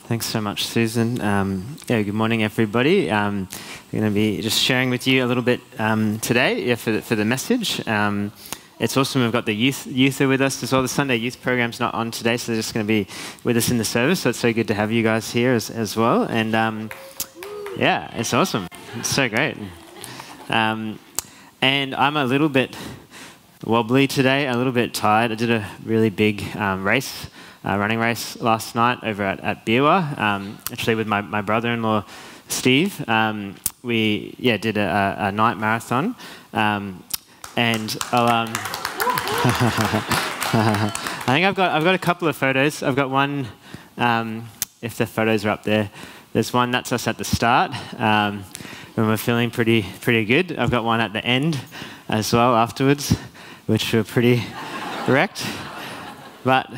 Thanks so much, Susan. Good morning, everybody. I'm going to be just sharing with you a little bit today for the message. It's awesome. We've got the youth are with us as well. The Sunday youth program's not on today, so they're just going to be with us in the service. So it's so good to have you guys here as well. And it's awesome. It's so great. And I'm a little bit wobbly today, a little bit tired. I did a really big running race last night over at Biwa, actually with my brother-in-law, Steve. We did a night marathon. And I'll, I think I've got a couple of photos. I've got one, if the photos are up there. There's one that's us at the start, when we're feeling pretty good. I've got one at the end as well afterwards, which were pretty wrecked. But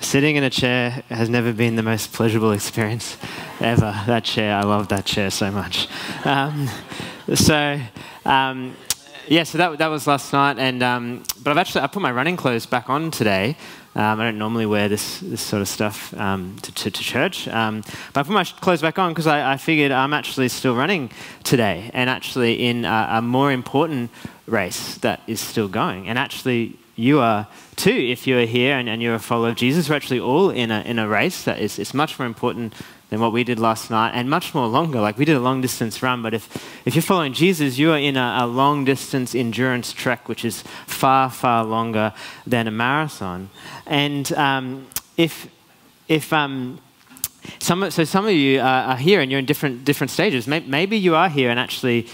sitting in a chair has never been the most pleasurable experience ever. That chair, I love that chair so much. So that was last night, and but I put my running clothes back on today. I don't normally wear this sort of stuff to church, but I put my clothes back on because I figured I'm actually still running today, and actually in a more important race that is still going. And actually, you are too, if you're here and you're a follower of Jesus. We're actually all in a race that is much more important than what we did last night, and much more longer. Like, we did a long distance run, but if you're following Jesus, you are in a long distance endurance trek, which is far, far longer than a marathon. And some of you are here and you're in different stages. Maybe you are here and actually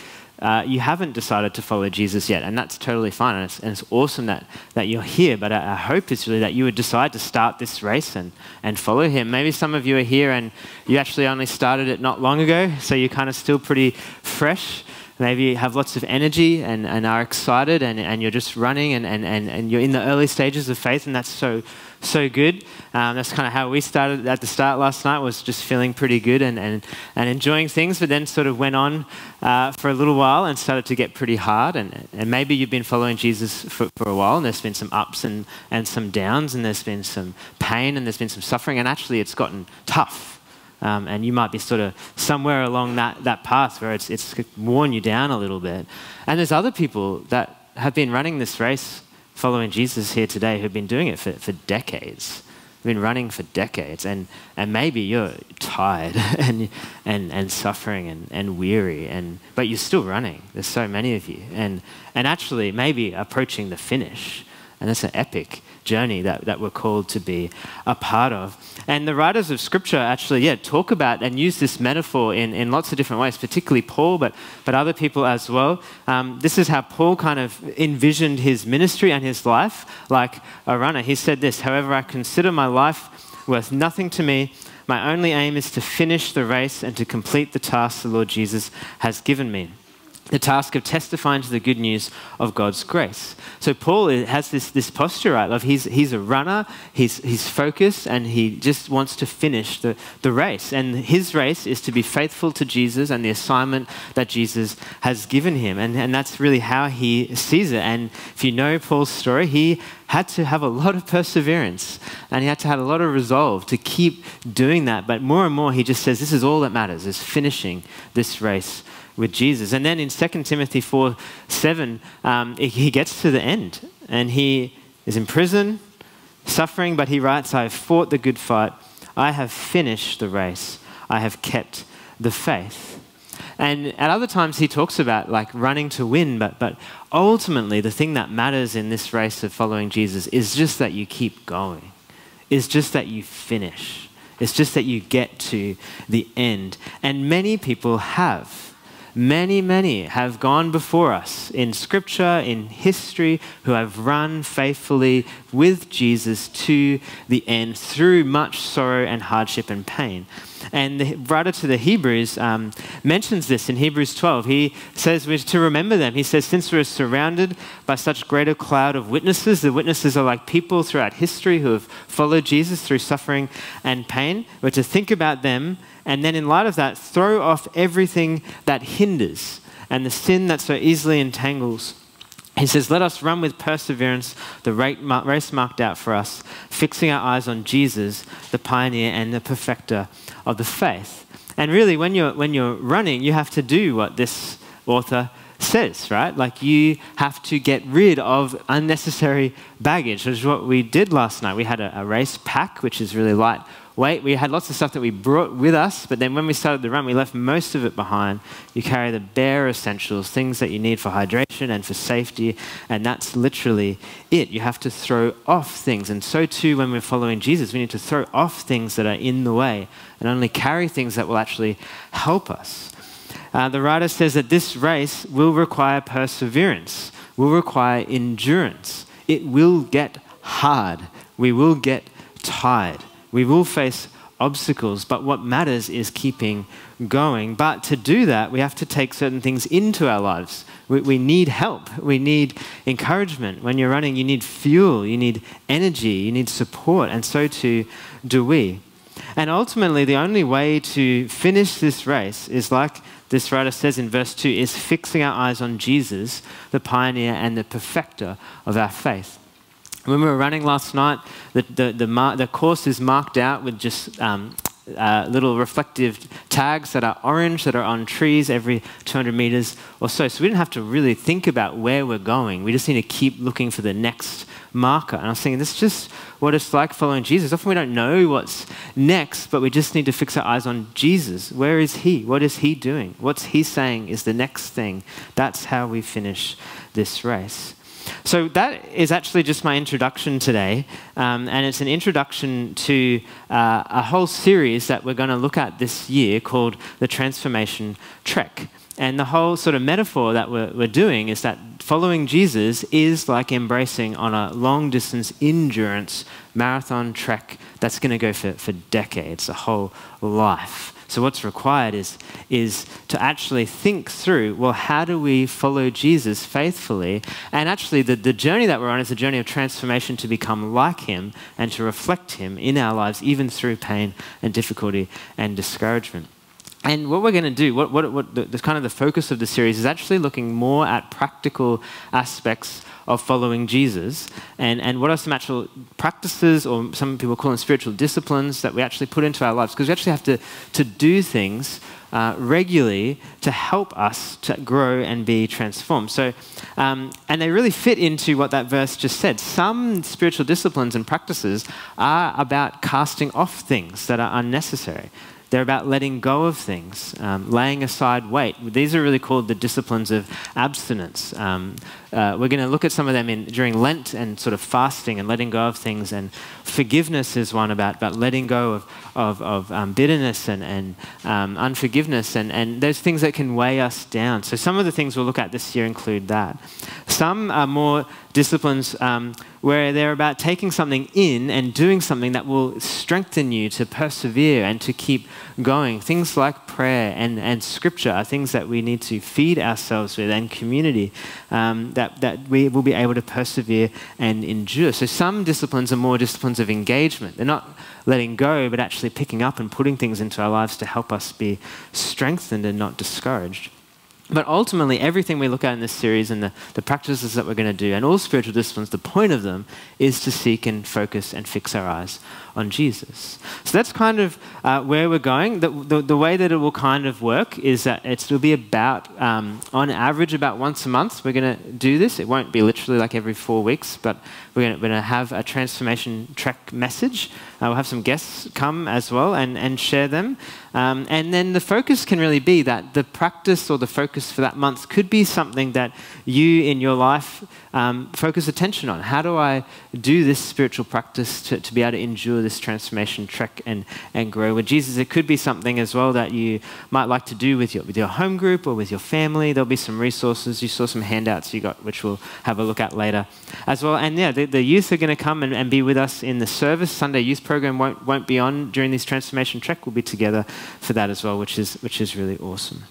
you haven't decided to follow Jesus yet, and that's totally fine, and it's awesome that you're here, but our hope is really that you would decide to start this race and follow him. Maybe some of you are here and you actually only started it not long ago, so you're kind of still pretty fresh. Maybe you have lots of energy and are excited, and you're just running and you're in the early stages of faith, and that's so good. That's kind of how we started at the start last night, was just feeling pretty good and enjoying things, but then sort of went on for a little while and started to get pretty hard. And maybe you've been following Jesus for a while, and there's been some ups and some downs, and there's been some pain, and there's been some suffering, and actually it's gotten tough. And you might be sort of somewhere along that path where it's worn you down a little bit. And there's other people that have been running this race following Jesus here today who've been doing it for decades. They've been running for decades, and maybe you're tired and suffering and weary, but you're still running. There's so many of you, and actually maybe approaching the finish. And that's an epic journey that we're called to be a part of. And the writers of Scripture actually, talk about and use this metaphor in lots of different ways, particularly Paul, but other people as well. This is how Paul kind of envisioned his ministry and his life like a runner. He said this: "However, I consider my life worth nothing to me. My only aim is to finish the race and to complete the task the Lord Jesus has given me. The task of testifying to the good news of God's grace." So Paul has this posture, right, of he's a runner, he's focused, and he just wants to finish the race. And his race is to be faithful to Jesus and the assignment that Jesus has given him. And that's really how he sees it. And if you know Paul's story, he had to have a lot of perseverance, and he had to have a lot of resolve to keep doing that. But more and more, he just says, this is all that matters, is finishing this race with Jesus. And then in 2 Timothy 4:7, he gets to the end, and he is in prison, suffering, but he writes, "I have fought the good fight, I have finished the race, I have kept the faith." And at other times he talks about like running to win, but ultimately the thing that matters in this race of following Jesus is just that you keep going. It's just that you finish. It's just that you get to the end. And many people have. Many have gone before us in Scripture, in history, who have run faithfully with Jesus to the end through much sorrow and hardship and pain. And the writer to the Hebrews mentions this in Hebrews 12. He says we're to remember them. He says, since we're surrounded by such great cloud of witnesses, the witnesses are like people throughout history who have followed Jesus through suffering and pain. We're to think about them, and then in light of that, throw off everything that hinders and the sin that so easily entangles, He says, let us run with perseverance the race marked out for us, fixing our eyes on Jesus, the pioneer and the perfecter of the faith. And really, when you're running, you have to do what this author says, right? Like you have to get rid of unnecessary baggage, which is what we did last night. We had a race pack, which is really lightweight. We had lots of stuff that we brought with us, but then when we started the run, we left most of it behind. You carry the bare essentials, things that you need for hydration and for safety, and that's literally it. You have to throw off things, and so too when we're following Jesus, we need to throw off things that are in the way and only carry things that will actually help us. The writer says that this race will require perseverance, will require endurance. It will get hard. We will get tired. We will face obstacles, but what matters is keeping going. But to do that, we have to take certain things into our lives. We need help. We need encouragement. When you're running, you need fuel, you need energy, you need support, and so too do we. And ultimately, the only way to finish this race is, like this writer says in verse 2, is fixing our eyes on Jesus, the pioneer and the perfecter of our faith. When we were running last night, the course is marked out with just little reflective tags that are orange, that are on trees every 200 meters or so. So we didn't have to really think about where we're going. We just need to keep looking for the next marker. And I was thinking, this is just what it's like following Jesus. Often we don't know what's next, but we just need to fix our eyes on Jesus. Where is he? What is he doing? What's he saying is the next thing? That's how we finish this race. So that is actually just my introduction today, and it's an introduction to a whole series that we're going to look at this year called the Transformation Trek. And the whole sort of metaphor that we're doing is that following Jesus is like embracing on a long-distance endurance marathon trek that's going to go for decades, a whole life. So what's required is to actually think through, well, how do we follow Jesus faithfully? And actually the journey that we're on is a journey of transformation to become like him and to reflect him in our lives, even through pain and difficulty and discouragement. And what we're going to do, the kind of the focus of the series is actually looking more at practical aspects of following Jesus and what are some actual practices, or some people call them spiritual disciplines, that we actually put into our lives, because we actually have to do things regularly to help us to grow and be transformed. So, and they really fit into what that verse just said. Some spiritual disciplines and practices are about casting off things that are unnecessary. They're about letting go of things, laying aside weight. These are really called the disciplines of abstinence. We're going to look at some of them during Lent and sort of fasting and letting go of things. And forgiveness is one about letting go of bitterness and unforgiveness and those things that can weigh us down. So some of the things we'll look at this year include that. Some are more disciplines where they're about taking something in and doing something that will strengthen you to persevere and to keep going. Things like prayer and scripture are things that we need to feed ourselves with, and community, that we will be able to persevere and endure. So some disciplines are more disciplines of engagement. They're not letting go, but actually picking up and putting things into our lives to help us be strengthened and not discouraged. But ultimately, everything we look at in this series and the practices that we're going to do, and all spiritual disciplines, the point of them is to seek and focus and fix our eyes on Jesus. So that's kind of where we're going. The way that it will kind of work is that it'll be about, on average, about once a month we're going to do this. It won't be literally like every 4 weeks, but we're going to have a transformation trek message. We'll have some guests come as well and share them. And then the focus can really be that the practice or the focus for that month could be something that you in your life focus attention on. How do I do this spiritual practice to be able to endure this transformation trek and grow with Jesus? It could be something as well that you might like to do with your home group or with your family. There'll be some resources. You saw some handouts you got, which we'll have a look at later as well. And yeah, the youth are going to come and be with us in the service. Sunday youth program won't be on during this transformation trek. We'll be together for that as well, which is really awesome.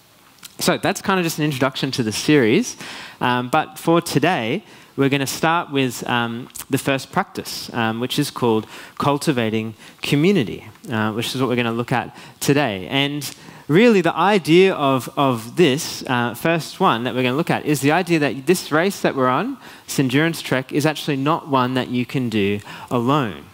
So that's kind of just an introduction to the series. But for today, we're going to start with the first practice, which is called cultivating community, which is what we're going to look at today. And really the idea of this first one that we're going to look at is the idea that this race that we're on, this endurance trek, is actually not one that you can do alone.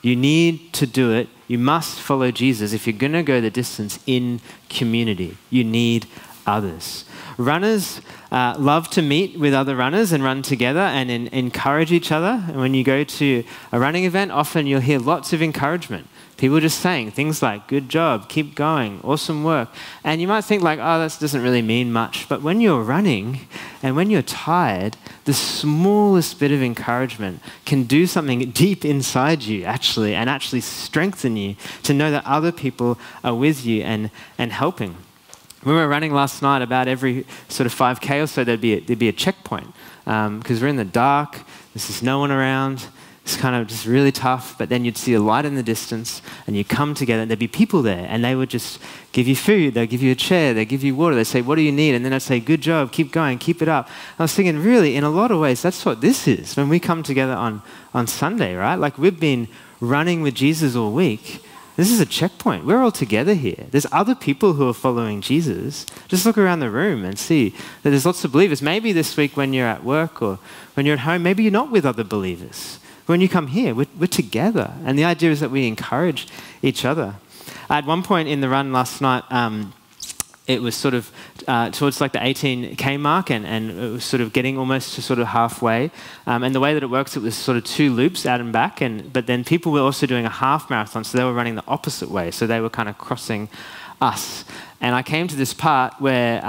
You need to do it. You must follow Jesus if you're going to go the distance in community. You need others. Runners love to meet with other runners and run together and encourage each other. And when you go to a running event, often you'll hear lots of encouragement. People just saying things like, good job, keep going, awesome work. And you might think like, oh, that doesn't really mean much. But when you're running and when you're tired, the smallest bit of encouragement can do something deep inside you and actually strengthen you to know that other people are with you and helping. When we were running last night, about every sort of 5K or so, there'd be a checkpoint because we're in the dark, there's just no one around. It's kind of just really tough, but then you'd see a light in the distance and you come together and there'd be people there and they would just give you food, they'd give you a chair, they'd give you water, they'd say, what do you need? And then I'd say, good job, keep going, keep it up. I was thinking, really, in a lot of ways, that's what this is when we come together on Sunday, right? Like we've been running with Jesus all week. This is a checkpoint. We're all together here. There's other people who are following Jesus. Just look around the room and see that there's lots of believers. Maybe this week when you're at work or when you're at home, maybe you're not with other believers. When you come here, we're together. And the idea is that we encourage each other. At one point in the run last night, it was sort of towards like the 18K mark and it was sort of getting almost to sort of halfway. And the way that it works, it was sort of 2 loops out and back. But then people were also doing a half marathon, so they were running the opposite way. So they were kind of crossing us. And I came to this part where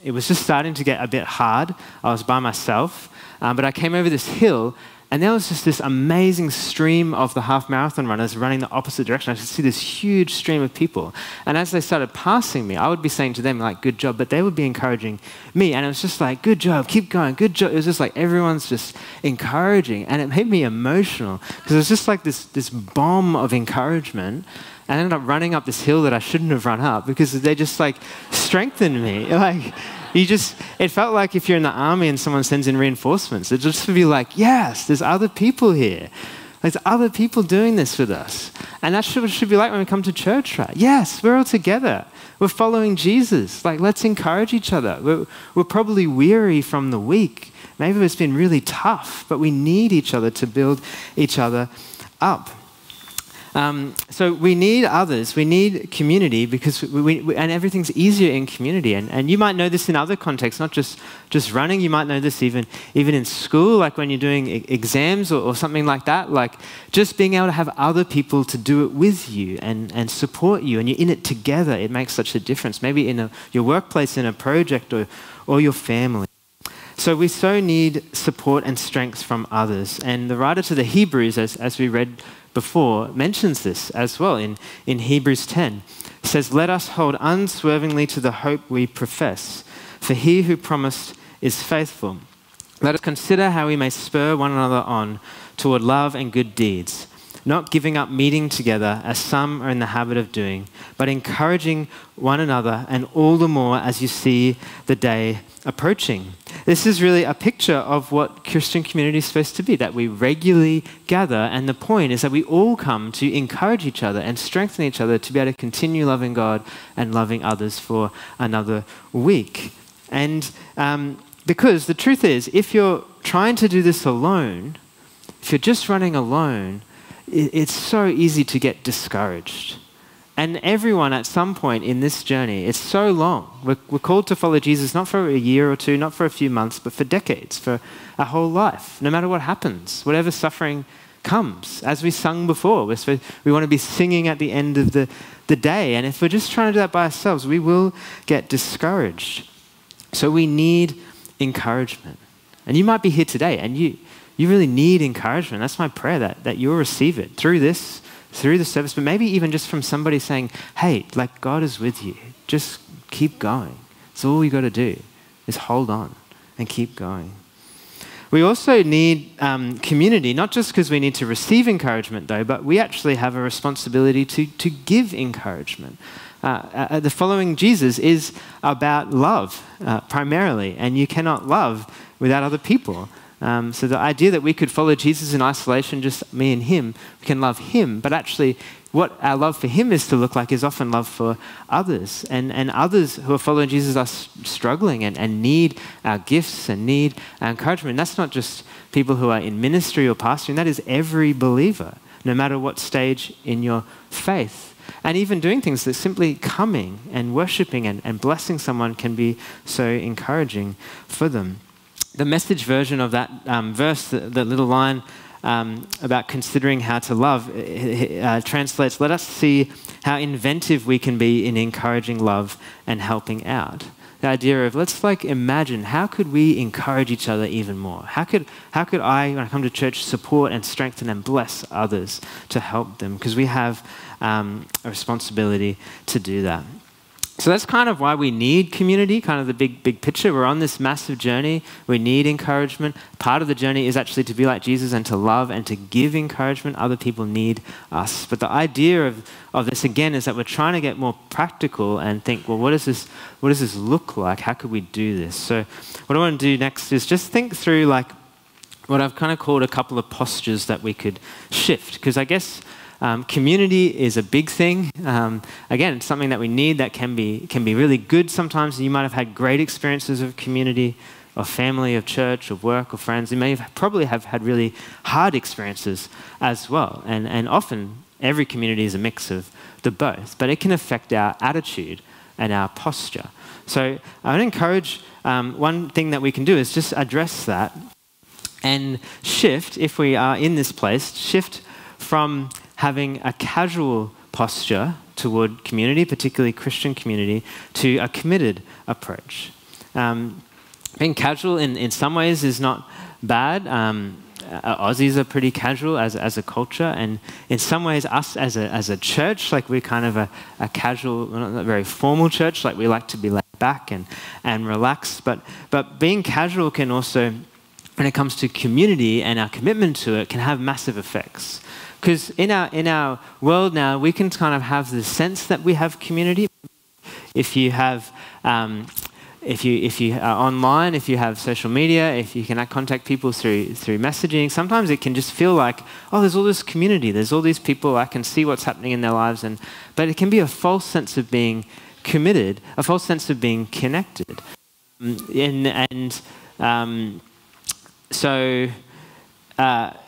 it was just starting to get a bit hard. I was by myself. But I came over this hill and there was just this amazing stream of the half marathon runners running the opposite direction. I could see this huge stream of people. And as they started passing me, I would be saying to them, like, good job, but they would be encouraging me. And it was just like, good job, keep going, good job. It was just like everyone's just encouraging. And it made me emotional because it was just like this bomb of encouragement. And I ended up running up this hill that I shouldn't have run up because they just like strengthened me. Like, it felt like if you're in the army and someone sends in reinforcements, it just would be like, yes, there's other people here. There's other people doing this with us. And that's what it should be like when we come to church, right? Yes, we're all together. We're following Jesus. Like, let's encourage each other. We're probably weary from the week. Maybe it's been really tough, but we need each other to build each other up. So we need others, we need community because and everything's easier in community. And you might know this in other contexts, not just running. You might know this even in school, like when you're doing exams or something like that. Like just being able to have other people to do it with you and support you, and you're in it together. It makes such a difference. Maybe in your workplace, in a project, or your family. So we so need support and strength from others. And the writer to the Hebrews, as we read before, mentions this as well in Hebrews 10. It says, let us hold unswervingly to the hope we profess, for he who promised is faithful. Let us consider how we may spur one another on toward love and good deeds, not giving up meeting together as some are in the habit of doing, but encouraging one another, and all the more as you see the day approaching. This is really a picture of what Christian community is supposed to be, that we regularly gather, and the point is that we all come to encourage each other and strengthen each other to be able to continue loving God and loving others for another week. And because the truth is, if you're trying to do this alone, if you're just running alone, it's so easy to get discouraged. And everyone at some point in this journey, it's so long. We're called to follow Jesus not for a year or two, not for a few months, but for decades, for our whole life, no matter what happens, whatever suffering comes. As we sung before, we want to be singing at the end of the day. And if we're just trying to do that by ourselves, we will get discouraged. So we need encouragement. And you might be here today and you really need encouragement. That's my prayer, that you'll receive it through the service, but maybe even just from somebody saying, hey, like God is with you. Just keep going. It's all you got to do is hold on and keep going. We also need community, not just because we need to receive encouragement though, but we actually have a responsibility to give encouragement. The following Jesus is about love primarily, and you cannot love without other people. So the idea that we could follow Jesus in isolation, just me and him, we can love him, but actually what our love for him is to look like is often love for others. And others who are following Jesus are struggling and need our gifts and need our encouragement. And that's not just people who are in ministry or pastoring. That is every believer, no matter what stage in your faith. And even doing things that simply coming and worshiping and blessing someone can be so encouraging for them. The Message version of that verse, the little line, about considering how to love, translates, let us see how inventive we can be in encouraging love and helping out. The idea of let's imagine, how could we encourage each other even more? How could I, when I come to church, support and strengthen and bless others to help them? Because we have a responsibility to do that. So that's kind of why we need community, kind of the big picture. We're on this massive journey. We need encouragement. Part of the journey is actually to be like Jesus and to love and to give encouragement. Other people need us. But the idea of this, again, is that we're trying to get more practical and think, well, what does this look like? How could we do this? So what I want to do next is just think through what I've kind of called a couple of postures that we could shift. Because I guess community is a big thing. Again, it's something that we need that can be really good sometimes. You might have had great experiences of community, or family, of church, of work, or friends. You may probably have had really hard experiences as well. And often, every community is a mix of the both. But it can affect our attitude and our posture. So I would encourage, one thing that we can do is just address that and shift, if we are in this place, shift from having a casual posture toward community, particularly Christian community, to a committed approach. Being casual in some ways is not bad. Aussies are pretty casual as a culture, and in some ways us as a church, we're kind of a casual, not a very formal church, we like to be laid back and relaxed, but being casual can also, when it comes to community and our commitment to it, can have massive effects. Because in our world now, we can kind of have the sense that we have community. If you have, if you are online, if you have social media, if you can contact people through messaging, sometimes it can just feel like, oh, there's all this community, there's all these people, I can see what's happening in their lives, but it can be a false sense of being committed, a false sense of being connected, so.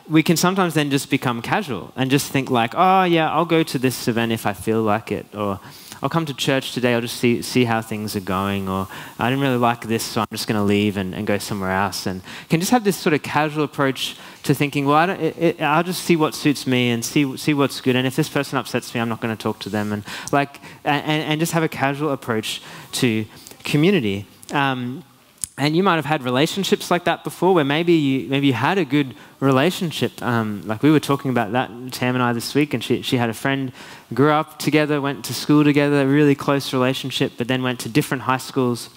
We can sometimes then just become casual and just think oh yeah, I'll go to this event if I feel like it, or I'll come to church today, I'll just see how things are going, or I didn't really like this, so I'm just going to leave and go somewhere else. And can just have this sort of casual approach to thinking, well, I'll just see what suits me and see what's good, and if this person upsets me, I'm not going to talk to them, and just have a casual approach to community. And you might have had relationships like that before, where maybe you had a good relationship. We were talking about that, Tam and I, this week, and she had a friend, grew up together, went to school together, a really close relationship, but then went to different high schools.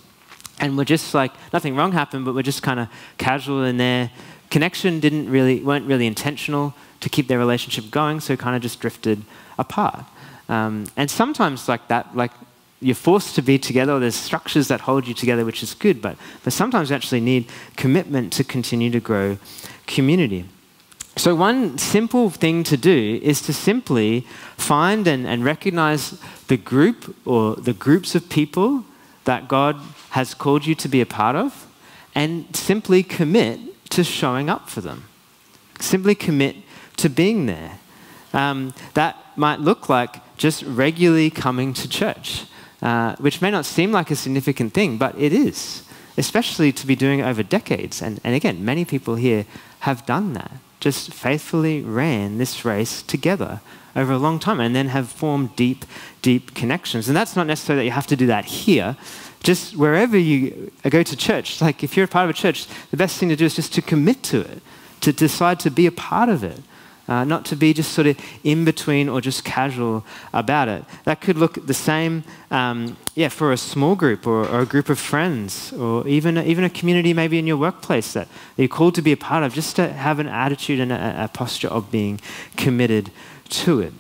And we're just nothing wrong happened, but we're just kind of casual in their connection, weren't really intentional to keep their relationship going, so kind of just drifted apart. And sometimes like that, you're forced to be together, or there's structures that hold you together, which is good, but sometimes you actually need commitment to continue to grow community. So one simple thing to do is to simply find and recognize the group or the groups of people that God has called you to be a part of, and simply commit to showing up for them. Simply commit to being there. That might look like just regularly coming to church. Which may not seem like a significant thing, but it is, especially to be doing it over decades. And again, many people here have done that, just faithfully ran this race together over a long time and then have formed deep, deep connections. And that's not necessarily that you have to do that here. Just wherever you go to church, if you're a part of a church, the best thing to do is just to commit to it, to decide to be a part of it. Not to be just sort of in between or just casual about it. That could look the same, for a small group or a group of friends, or even a community maybe in your workplace that you're called to be a part of, just to have an attitude and a posture of being committed to it.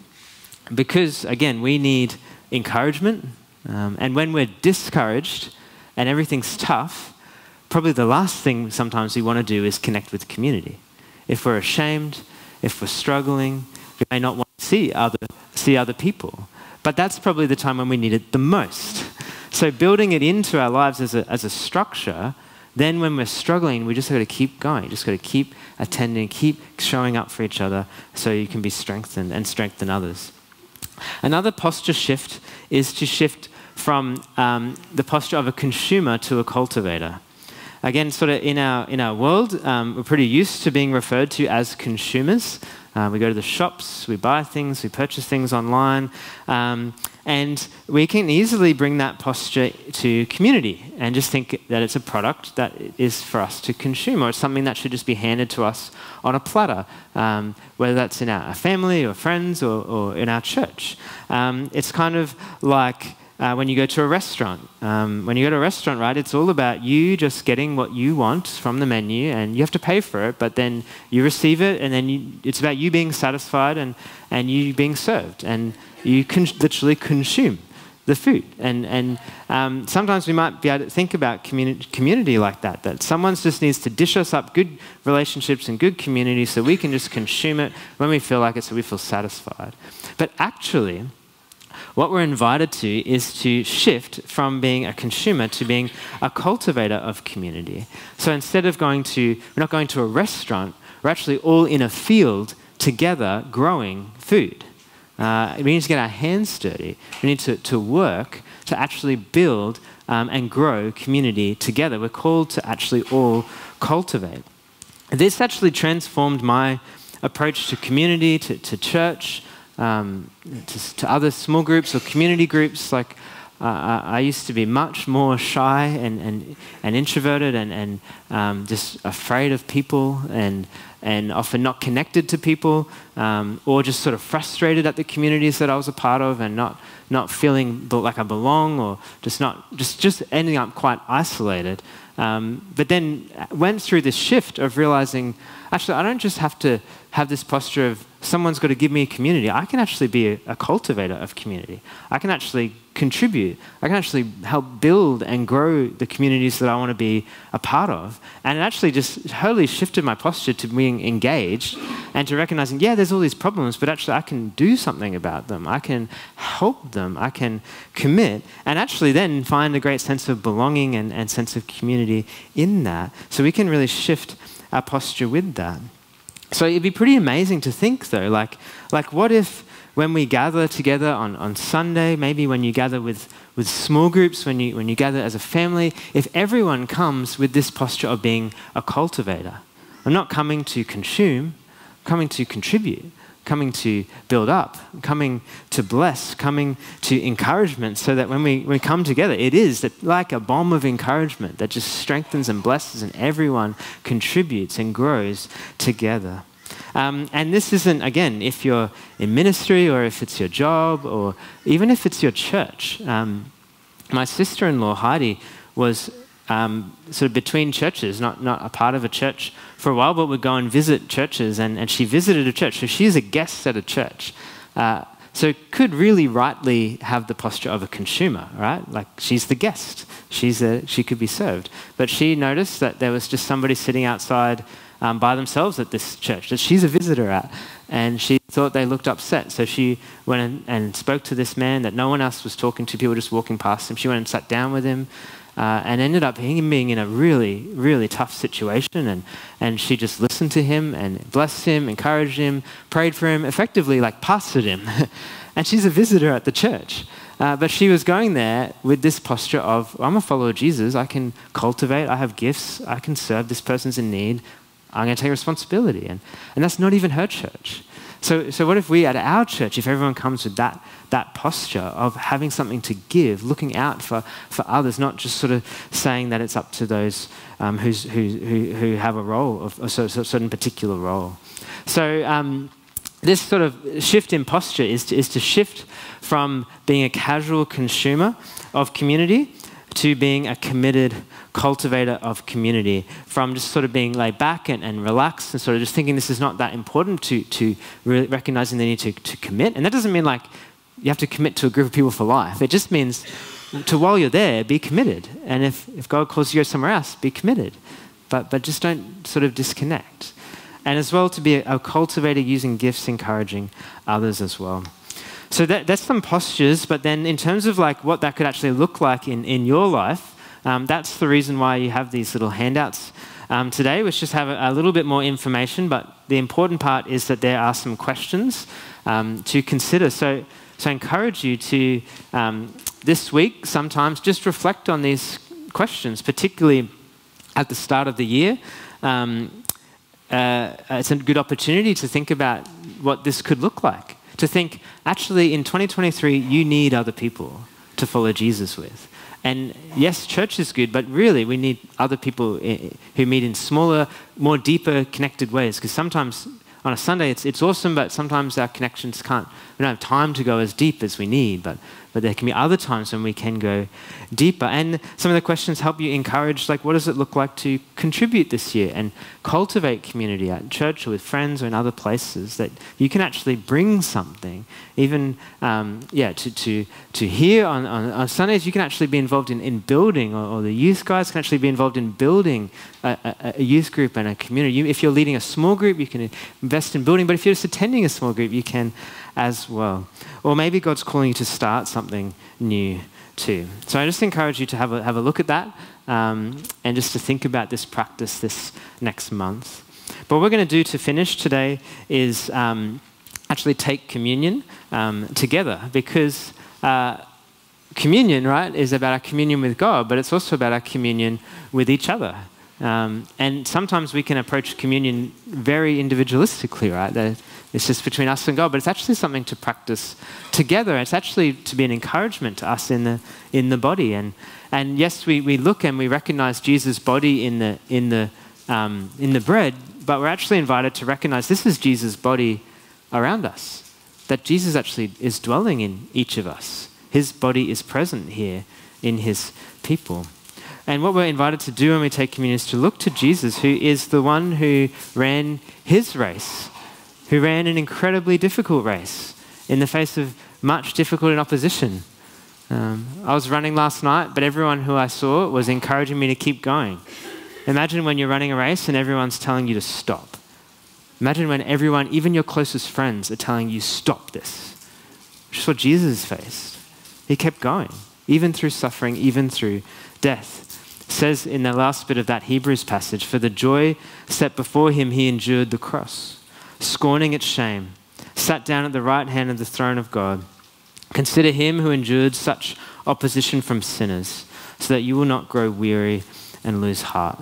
Because, again, we need encouragement, and when we're discouraged and everything's tough, probably the last thing sometimes we want to do is connect with community. If we're ashamed, if we're struggling, we may not want to see other people. But that's probably the time when we need it the most. So building it into our lives as a structure, then when we're struggling, we just got to keep going. Just got to keep attending, keep showing up for each other so you can be strengthened and strengthen others. Another posture shift is to shift from the posture of a consumer to a cultivator. Again, sort of in our world, we're pretty used to being referred to as consumers. We go to the shops, we buy things, we purchase things online, and we can easily bring that posture to community and just think that it's a product that is for us to consume, or it's something that should just be handed to us on a platter, whether that's in our family or friends or in our church. It's kind of like when you go to a restaurant. When you go to a restaurant, right, it's all about you just getting what you want from the menu, and you have to pay for it, but then you receive it, and then it's about you being satisfied and you being served, and you can literally consume the food. And sometimes we might be able to think about community like that someone just needs to dish us up good relationships and good community so we can just consume it when we feel like it, so we feel satisfied. But actually, what we're invited to is to shift from being a consumer to being a cultivator of community. So instead of we're not going to a restaurant, we're actually all in a field together growing food. We need to get our hands dirty. We need to work to actually build and grow community together. We're called to actually all cultivate. This actually transformed my approach to community, to church, to other small groups or community groups. Like I used to be much more shy and introverted and just afraid of people and often not connected to people, or just sort of frustrated at the communities that I was a part of and not feeling like I belong, or just ending up quite isolated. But then went through this shift of realizing, actually, I don't just have to have this posture of someone's got to give me a community. I can actually be a cultivator of community. I can actually contribute. I can actually help build and grow the communities that I want to be a part of. And it actually just totally shifted my posture to being engaged and to recognizing, yeah, there's all these problems, but actually I can do something about them. I can help them. I can commit, and actually then find a great sense of belonging and sense of community in that. So we can really shift our posture with that. So it'd be pretty amazing to think, though, like what if when we gather together on Sunday, maybe when you gather with small groups, when you gather as a family, if everyone comes with this posture of being a cultivator. I'm not coming to consume, I'm coming to contribute, coming to build up, coming to bless, coming to encouragement, so that when we come together, it is like a bomb of encouragement that just strengthens and blesses, and everyone contributes and grows together. And this isn't, again, if you're in ministry or if it's your job or even if it's your church. My sister-in-law, Heidi, was sort of between churches, not a part of a church for a while, but would go and visit churches, and she visited a church. So she's a guest at a church. So could really rightly have the posture of a consumer, right? Like she's the guest. She could be served. But she noticed that there was just somebody sitting outside by themselves at this church that she's a visitor at. And she thought they looked upset. So she went and spoke to this man that no one else was talking to, people just walking past him. She went and sat down with him. And ended up him being in a really, really tough situation. And she just listened to him and blessed him, encouraged him, prayed for him, effectively like pastored him. And she's a visitor at the church. But she was going there with this posture of, I'm a follower of Jesus. I can cultivate. I have gifts. I can serve. This person's in need. I'm going to take responsibility. And that's not even her church. So what if we at our church, if everyone comes with that posture of having something to give, looking out for others, not just sort of saying that it's up to those who have a role, of a certain particular role. So this sort of shift in posture is to shift from being a casual consumer of community to being a committed cultivator of community, from just sort of being laid back and relaxed and sort of just thinking this is not that important, to really recognizing the need to commit. And that doesn't mean like you have to commit to a group of people for life. It just means to, while you're there, be committed. And if God calls you to go somewhere else, be committed. But just don't sort of disconnect. and as well to be a cultivator using gifts, encouraging others as well. So that's some postures, but then in terms of like what that could actually look like in your life, that's the reason why you have these little handouts today, which just have a little bit more information, but the important part is that there are some questions to consider. So I encourage you to, this week, sometimes just reflect on these questions, particularly at the start of the year. It's a good opportunity to think about what this could look like. To think, actually, in 2023, you need other people to follow Jesus with. And yes, church is good, but really we need other people who meet in smaller, more deeper, connected ways. Because sometimes on a Sunday it's awesome, but sometimes our connections we don't have time to go as deep as we need. But there can be other times when we can go deeper. And some of the questions help you encourage, like, what does it look like to contribute this year and cultivate community at church or with friends or in other places, that you can actually bring something. Even, to here on Sundays, you can actually be involved in building, or the youth guys can actually be involved in building a youth group and a community. If you're leading a small group, you can invest in building, but if you're just attending a small group, you can as well. Or maybe God's calling you to start something new too. So I just encourage you to have a look at that and just to think about this practice this next month. But what we're going to do to finish today is actually take communion together, because communion, right, is about our communion with God, but it's also about our communion with each other. And sometimes we can approach communion very individualistically, right? It's just between us and God, but it's actually something to practice together. It's actually to be an encouragement to us in the body. And yes, we look and we recognize Jesus' body in the bread, but we're actually invited to recognize this is Jesus' body around us, that Jesus actually is dwelling in each of us. His body is present here in his people. And what we're invited to do when we take communion is to look to Jesus, who is the one who ran his race, who ran an incredibly difficult race in the face of much difficult and opposition. I was running last night, but everyone who I saw was encouraging me to keep going. Imagine when you're running a race and everyone's telling you to stop. Imagine when everyone, even your closest friends, are telling you, stop this. Which is what Jesus faced. He kept going, even through suffering, even through death. It says in the last bit of that Hebrews passage, for the joy set before him, he endured the cross, scorning its shame, sat down at the right hand of the throne of God. Consider him who endured such opposition from sinners, so that you will not grow weary and lose heart.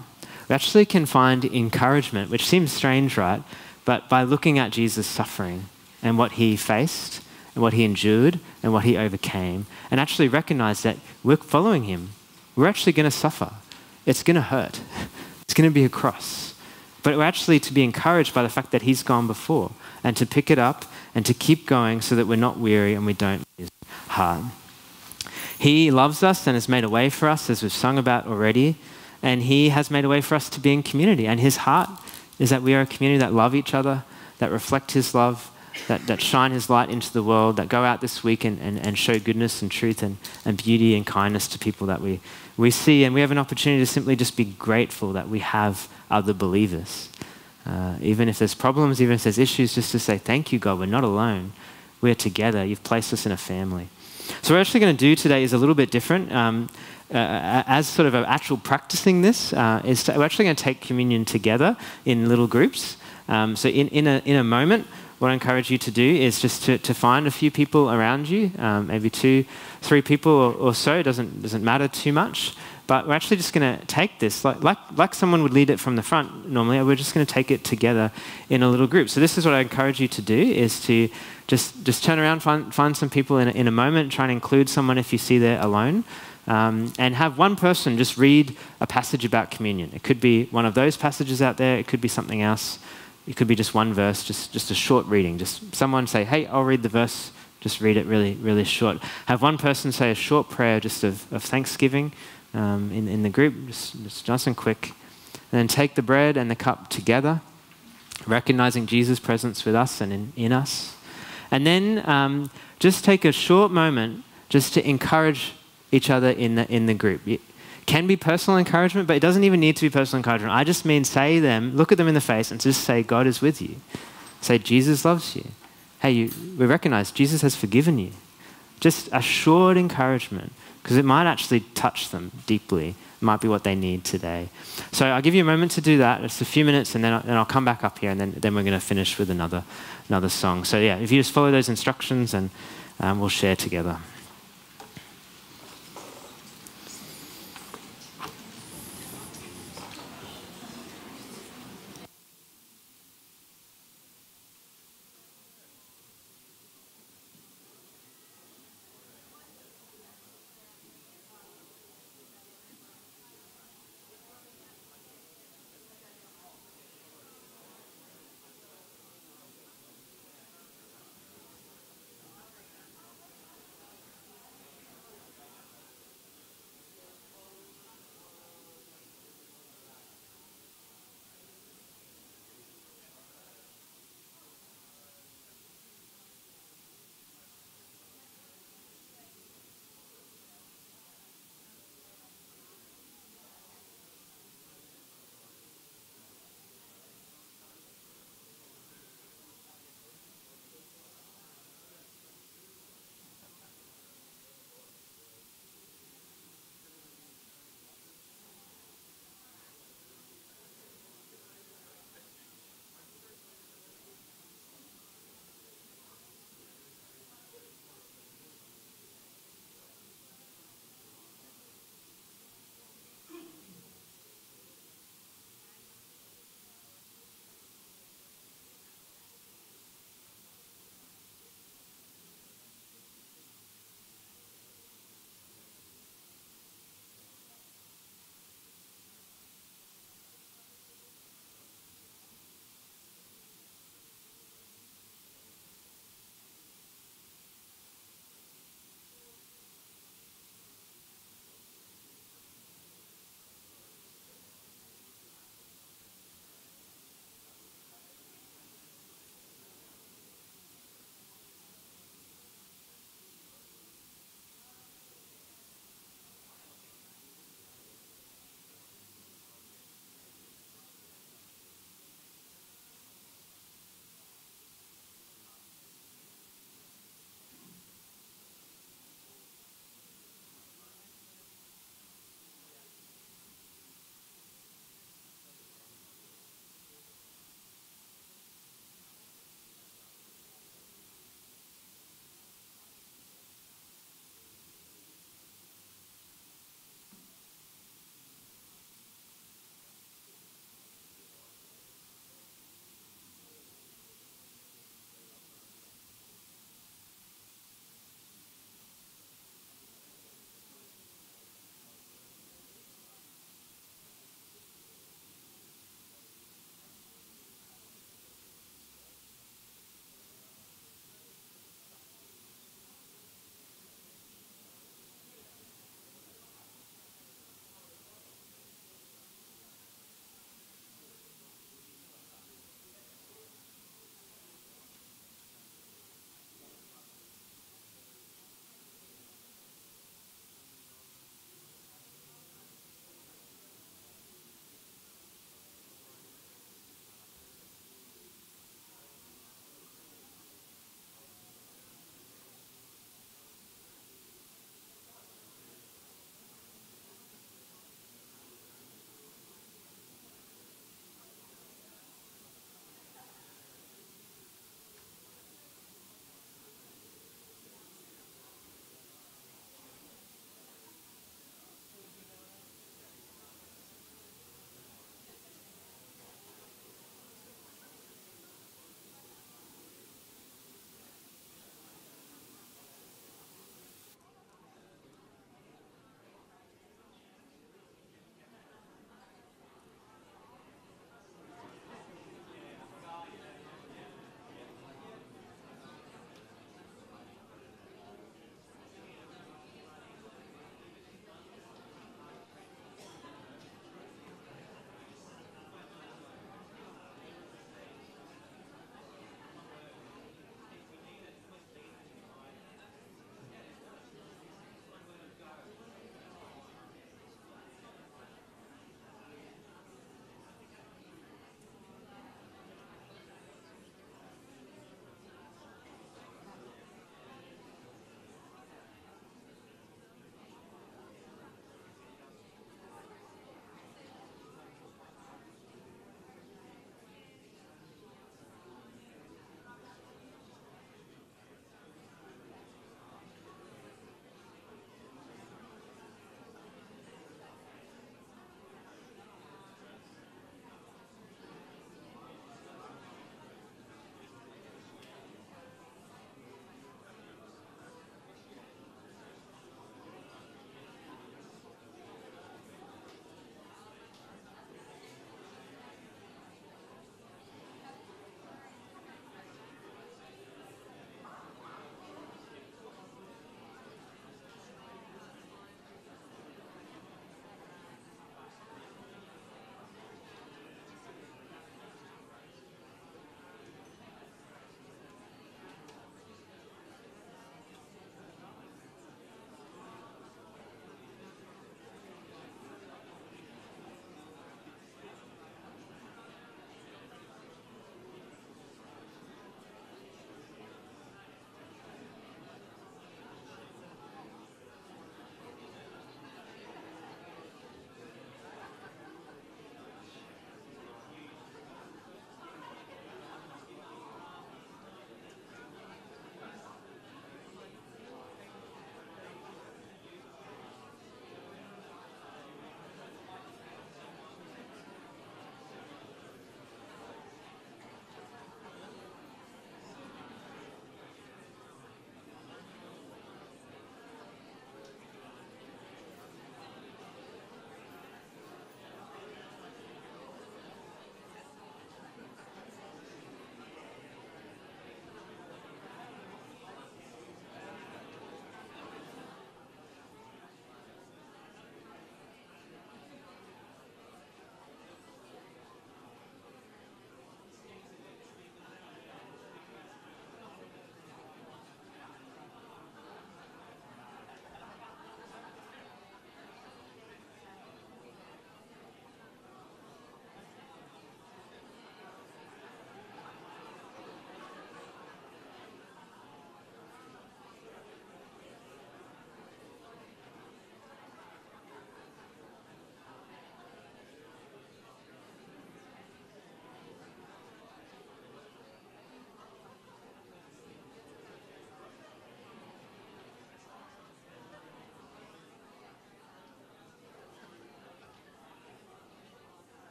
We actually can find encouragement, which seems strange, right? But by looking at Jesus' suffering and what he faced and what he endured and what he overcame, and actually recognize that we're following him. We're actually going to suffer. It's going to hurt. It's going to be a cross. But we're actually to be encouraged by the fact that he's gone before, and to pick it up and to keep going so that we're not weary and we don't lose heart. He loves us and has made a way for us, as we've sung about already, and he has made a way for us to be in community. And his heart is that we are a community that love each other, that reflect his love, that shine his light into the world, that go out this week and show goodness and truth and beauty and kindness to people that we see. And we have an opportunity to simply just be grateful that we have other believers. Even if there's problems, even if there's issues, just to say, thank you, God, we're not alone. We're together. You've placed us in a family. So what we're actually going to do today is a little bit different. As sort of an actual practicing this, we're actually going to take communion together in little groups. So in a moment, what I encourage you to do is just to find a few people around you, maybe 2-3 people or so. It doesn't matter too much. But we're actually just going to take this, like someone would lead it from the front normally, we're just going to take it together in a little group. So this is what I encourage you to do, is to just turn around, find some people in a moment, try and include someone if you see they're alone, and have one person just read a passage about communion. It could be one of those passages out there. It could be something else. It could be just one verse, just a short reading. Just someone say, hey, I'll read the verse. Just read it really, really short. Have one person say a short prayer just of thanksgiving in the group, just nice and quick. And then take the bread and the cup together, recognizing Jesus' presence with us and in us. And then just take a short moment just to encourage each other in the group. can be personal encouragement, but it doesn't even need to be personal encouragement. I just mean look at them in the face and just say, God is with you. Say, Jesus loves you. Hey, we recognize Jesus has forgiven you. Just a short encouragement, because it might actually touch them deeply. It might be what they need today. So I'll give you a moment to do that. It's a few minutes, and then I'll come back up here, and then we're going to finish with another song. So yeah, if you just follow those instructions, and we'll share together.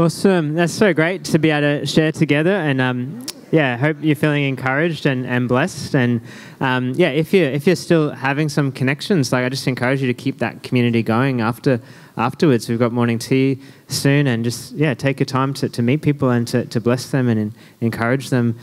Awesome. That's so great to be able to share together. And yeah, hope you're feeling encouraged and blessed. And yeah, if you're still having some connections, like I just encourage you to keep that community going afterwards. We've got morning tea soon, and just take your time to meet people and to bless them and encourage them.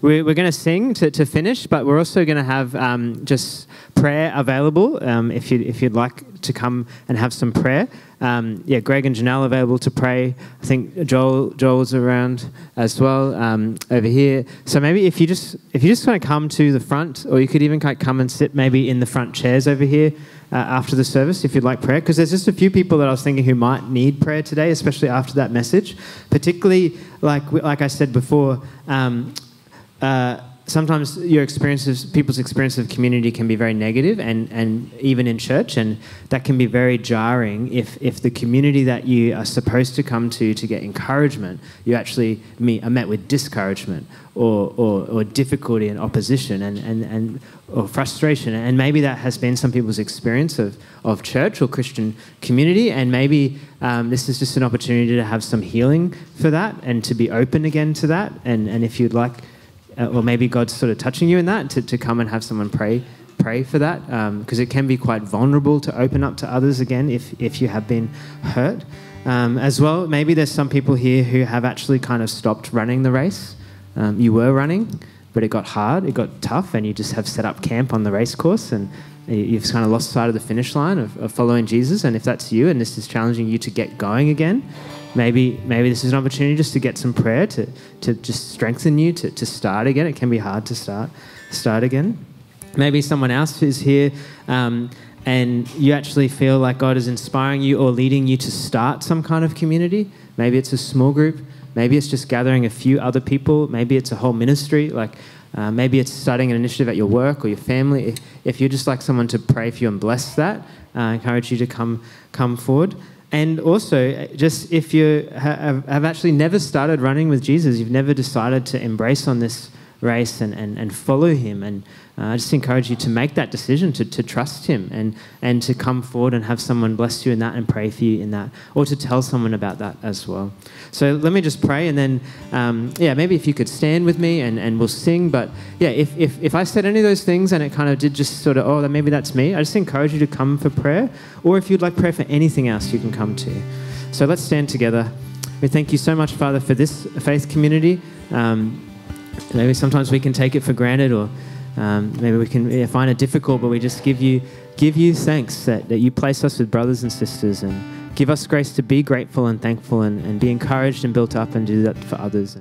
We're going to sing to finish, but we're also going to have just prayer available if you'd like to come and have some prayer. Greg and Janelle available to pray. I think Joel's around as well over here. So maybe if you just want to come to the front, or you could even come and sit maybe in the front chairs over here after the service if you'd like prayer, because there's just a few people that I was thinking who might need prayer today, especially after that message. Particularly, like I said before, sometimes people's experience of community can be very negative, and even in church, and that can be very jarring if the community that you are supposed to come to get encouragement, you actually are met with discouragement or difficulty and opposition and or frustration. And maybe that has been some people's experience of church or Christian community, and maybe this is just an opportunity to have some healing for that and to be open again to that. And if you'd like, or maybe God's sort of touching you in that, to come and have someone pray for that, because it can be quite vulnerable to open up to others again if you have been hurt. As well, maybe there's some people here who have actually kind of stopped running the race. You were running, but it got hard, it got tough, and you just have set up camp on the race course, and you've kind of lost sight of the finish line of following Jesus. And if that's you and this is challenging you to get going again, maybe this is an opportunity just to get some prayer to just strengthen you to start again. It can be hard to start again. Maybe someone else is here and you actually feel like God is inspiring you or leading you to start some kind of community. Maybe it's a small group. Maybe it's just gathering a few other people. Maybe it's a whole ministry. Maybe it's starting an initiative at your work or your family. If you'd just like someone to pray for you and bless that, I encourage you to come forward. And also, just if you have actually never started running with Jesus, you've never decided to embrace on this race and follow him, and I just encourage you to make that decision to trust him and to come forward and have someone bless you in that and pray for you in that, or to tell someone about that as well. So let me just pray, and then maybe if you could stand with me and we'll sing. But if I said any of those things and it kind of did just sort of, maybe that's me, I just encourage you to come for prayer, or if you'd like prayer for anything else, you can come too. So let's stand together. We thank you so much, Father, for this faith community. Maybe sometimes we can take it for granted, or maybe we can find it difficult, but we just give you thanks that you place us with brothers and sisters, and give us grace to be grateful and thankful and be encouraged and built up and do that for others.